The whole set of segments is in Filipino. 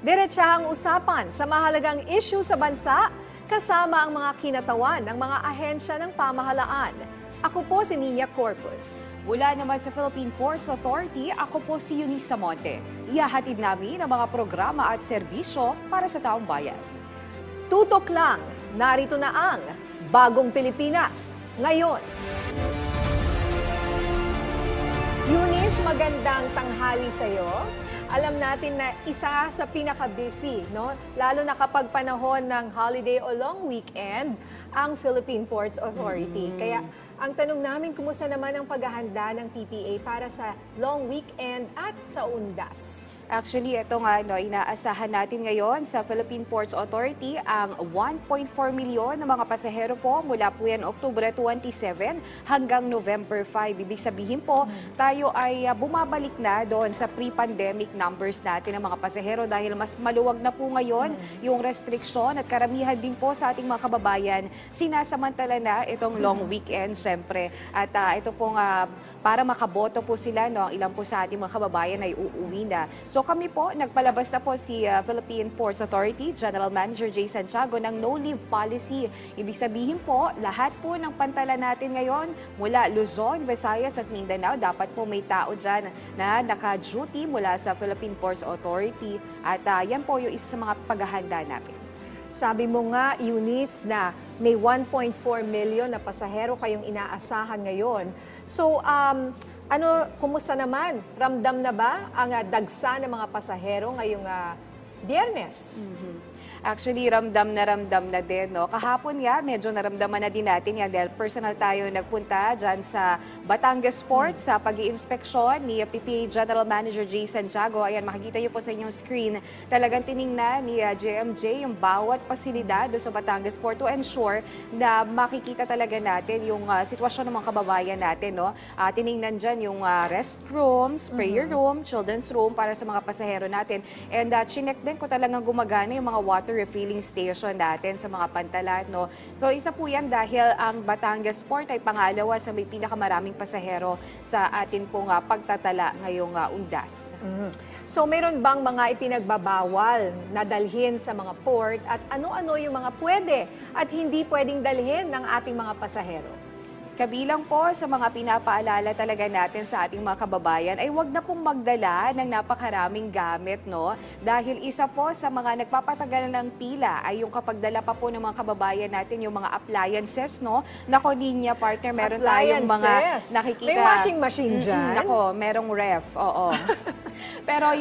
Diretsahang usapan sa mahalagang issue sa bansa kasama ang mga kinatawan ng mga ahensya ng pamahalaan. Ako po si Nina Corpus. Mula naman sa Philippine Ports Authority, ako po si Eunice Samonte. Ihahatid namin ang mga programa at serbisyo para sa taong bayan. Tutok lang, narito na ang Bagong Pilipinas ngayon. Eunice, magandang tanghali sa'yo. Alam natin na isa sa pinaka-busy, no? Lalo na kapag panahon ng holiday o long weekend, ang Philippine Ports Authority. Kaya ang tanong namin, kumusta naman ang paghahanda ng PPA para sa long weekend at sa undas? Actually, ito nga, inaasahan natin ngayon sa Philippine Ports Authority ang 1.4 milyon na mga pasahero po mula po yan Oktubre 27 hanggang November 5. Ibig sabihin po, tayo ay bumabalik na doon sa pre-pandemic numbers natin ng mga pasahero dahil mas maluwag na po ngayon yung restriction at karamihan din po sa ating mga kababayan sinasamantala na itong long weekend, syempre. At ito pong para makaboto po sila, no, ang ilan po sa ating mga kababayan ay uuwi na. So kami po, nagpalabas na po si Philippine Ports Authority General Manager Jay Santiago ng no-leave policy. Ibig sabihin po, lahat po ng pantalan natin ngayon mula Luzon, Visayas at Mindanao, dapat po may tao dyan na naka-duty mula sa Philippine Ports Authority. At yan po yung isa sa mga paghahanda natin. Sabi mo nga, Eunice, na may 1.4 million na pasahero kayong inaasahan ngayon. So, kumusta naman? Ramdam na ba ang dagsa ng mga pasahero ngayong Biyernes? Actually, ramdam na din, no? Kahapon nga, medyo naramdaman na din natin yan dahil personal tayo nagpunta dyan sa Batangas Port sa pag-iinspeksyon ni PPA General Manager Jay Santiago. Ayan, makikita niyo po sa inyong screen. Talagang tiningnan ni JMJ yung bawat pasilidad sa Batangas Port to ensure na makikita talaga natin yung sitwasyon ng mga kababayan natin, no? Tiningnan dyan yung restrooms, prayer room, children's room para sa mga pasahero natin. And chinek din ko talagang gumagana yung mga water refilling station natin sa mga pantalan, no? So isa po yan dahil ang Batangas Port ay pangalawa sa may pinakamaraming pasahero sa atin pong pagtatala ngayong undas. So meron bang mga ipinagbabawal na dalhin sa mga port at ano-ano yung mga pwede at hindi pwedeng dalhin ng ating mga pasahero? Kabilang po sa mga pinapaalala talaga natin sa ating mga kababayan ay wag na pong magdala ng napakaraming gamit, no? Dahil isa po sa mga nagpapatagal ng pila ay yung kapag dala pa po ng mga kababayan natin yung mga appliances, no? Nako, Ninya, partner, meron tayong mga nakikita. May washing machine dyan? Nako, merong ref, oo. Pero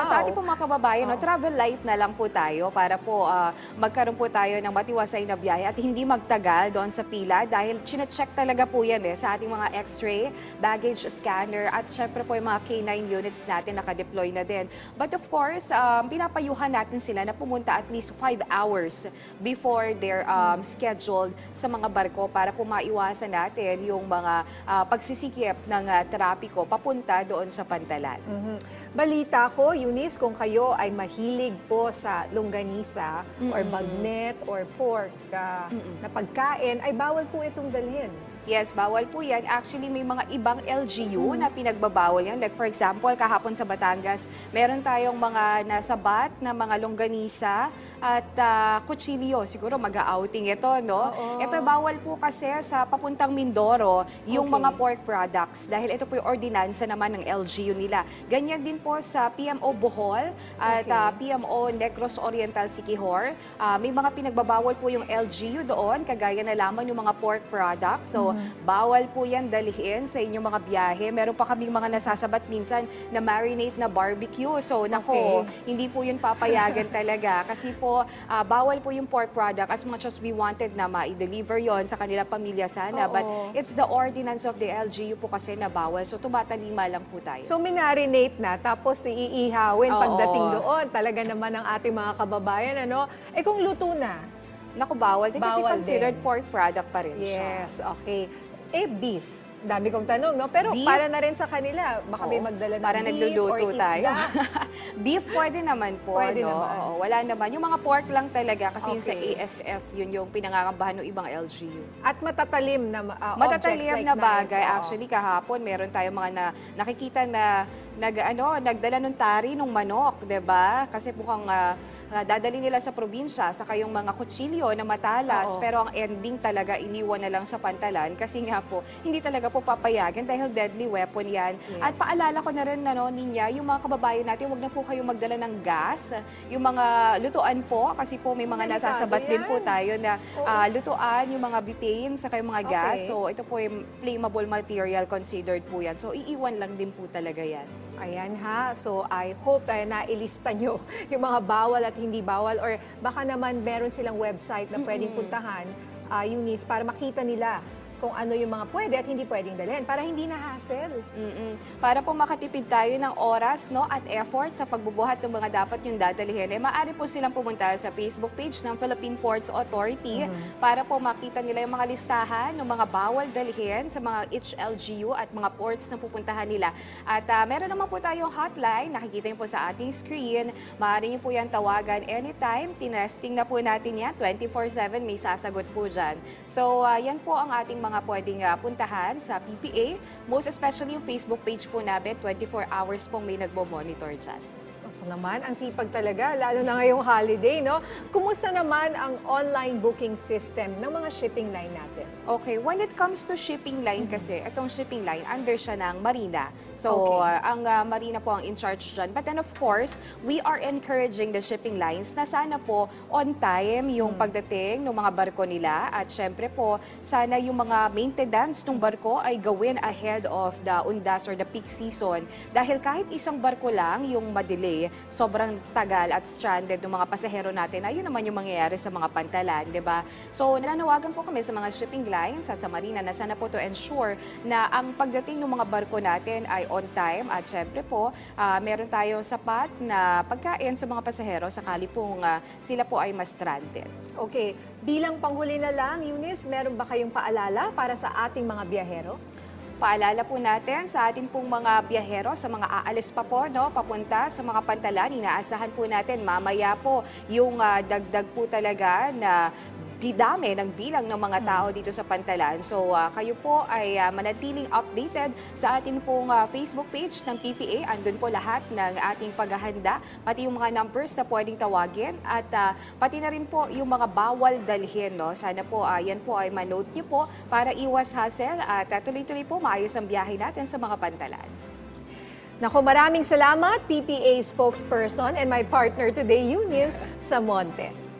sa ating po mga kababayan, no, travel light na lang po tayo para po magkaroon po tayo ng matiwasay na biyahe at hindi magtagal doon sa pila dahil chine-check talaga po yan sa ating mga x-ray, baggage scanner at syempre po yung mga K9 units natin naka-deploy na din. But of course, pinapayuhan natin sila na pumunta at least 5 hours before they're scheduled sa mga barko para po maiwasan natin yung mga pagsisikip ng trapiko papunta doon sa pantalan. Balita ko, Eunice, kung kayo ay mahilig po sa longganisa or bagnet or pork na pagkain, ay bawal po itong dalhin. Yes, bawal po yan. Actually, may mga ibang LGU na pinagbabawal yan. Like for example, kahapon sa Batangas, meron tayong mga nasabat na mga longganisa at kutsilyo. Siguro mag-outing ito, no? Ito bawal po kasi sa papuntang Mindoro yung mga pork products dahil ito po yung ordinansa naman ng LGU nila. Ganyan din po sa PMO Bohol at PMO Negros Oriental Siquijor. May mga pinagbabawal po yung LGU doon, kagaya na lamang yung mga pork products. So, bawal po yan dalhin sa inyong mga biyahe. Meron pa kaming mga nasasabat minsan na marinate na barbecue. So, nako, hindi po yun papayagan talaga. Kasi po, bawal po yung pork product as much as we wanted na ma-deliver yon sa kanila pamilya sana. But it's the ordinance of the LGU po kasi na bawal. So, tumatalima lang po tayo. So, minarinate na, tapos iihawin pagdating doon. Talaga naman ang ating mga kababayan, ano? Eh kung luto na? Naku, bawal din kasi Bawal considered din. pork product pa rin siya. Yes, okay. Eh, beef. Dami kong tanong, no? Pero Beef? para na rin sa kanila, baka may magdala ng para beef nagluluto or isda. tayo. Beef pwede naman po, Pwede no? naman. Oo, wala naman. Yung mga pork lang talaga kasi yung sa Okay. ASF, yun yung pinangangabahan ng ibang LGU. At matatalim na objects Matatalim like na knife. bagay. Oo. Actually, kahapon meron tayong mga nakikita na nagdala ng tari ng manok, 'di ba? Kasi mukhang dadali nila sa probinsya sa kayong mga kutsilyo na matalas, Oo. pero ang ending talaga iniwan na lang sa pantalan kasi nga po hindi talaga po papayagan dahil deadly weapon 'yan. Yes. At paalala ko na rin Ninya, yung mga kababayan natin, wag na po kayong magdala ng gas, yung mga lutuan po kasi po may mga Delikado nasasabat din po yan. tayo na Oo. lutuan, yung mga butane sa kayong mga gas. Okay. So ito po yung flammable material considered po 'yan. So iiwan lang din po talaga 'yan. Ayan ha. So I hope nailista nyo yung mga bawal at hindi bawal or baka naman meron silang website na pwedeng puntahan, Eunice, para makita nila kung ano yung mga pwede at hindi pwedeng dalhin para hindi na hassle. Para po makatipid tayo ng oras at effort sa pagbubuhat ng mga dapat yung dadalhin, maaari po silang pumunta sa Facebook page ng Philippine Ports Authority para po makita nila yung mga listahan ng mga bawal dalhin sa mga each LGU at mga ports na pupuntahan nila. At meron naman po tayong hotline, nakikita niyo po sa ating screen. Maaari niyo po yan tawagan anytime. Tinesting na po natin yan, 24/7 may sasagot po dyan. So yan po ang ating mga pwedeng puntahan sa PPA, most especially yung Facebook page po namin, 24 hours pong may nagmo-monitor dyan. Ako naman, ang sipag talaga, lalo na ngayong holiday, no? Kumusta naman ang online booking system ng mga shipping line natin? Okay, when it comes to shipping line kasi, itong shipping line, under siya ng Marina. So, Okay. ang Marina po ang in charge dyan. But then of course, we are encouraging the shipping lines na sana po on time yung pagdating ng mga barko nila. At syempre po, sana yung mga maintenance ng barko ay gawin ahead of the undas or the peak season. Dahil kahit isang barko lang yung madelay, sobrang tagal at stranded ng mga pasahero natin, ayun naman yung mangyayari sa mga pantalan, di ba? So, nananawagan po kami sa mga shipping lines at sa Marina na sana po to ensure na ang pagdating ng mga barko natin ay on time at syempre po, meron tayong sapat na pagkain sa mga pasahero sakali pong sila po ay ma-stranded. Okay, bilang panghuli na lang, Eunice, meron ba kayong paalala para sa ating mga biyahero? Paalala po natin sa ating pong mga biyahero, sa mga aalis pa po, papunta sa mga pantalan, inaasahan po natin mamaya po yung dagdag po talaga na didami ng bilang ng mga tao dito sa pantalan. So kayo po ay manatiling updated sa ating pong Facebook page ng PPA. Andun po lahat ng ating paghahanda, pati yung mga numbers na pwedeng tawagin at pati na rin po yung mga bawal dalhin. Sana po yan po ay manote niyo po para iwas hassle at tuloy-tuloy po maayos ang biyahe natin sa mga pantalan. Naku, maraming salamat, PPA spokesperson and my partner today, Eunice Samonte.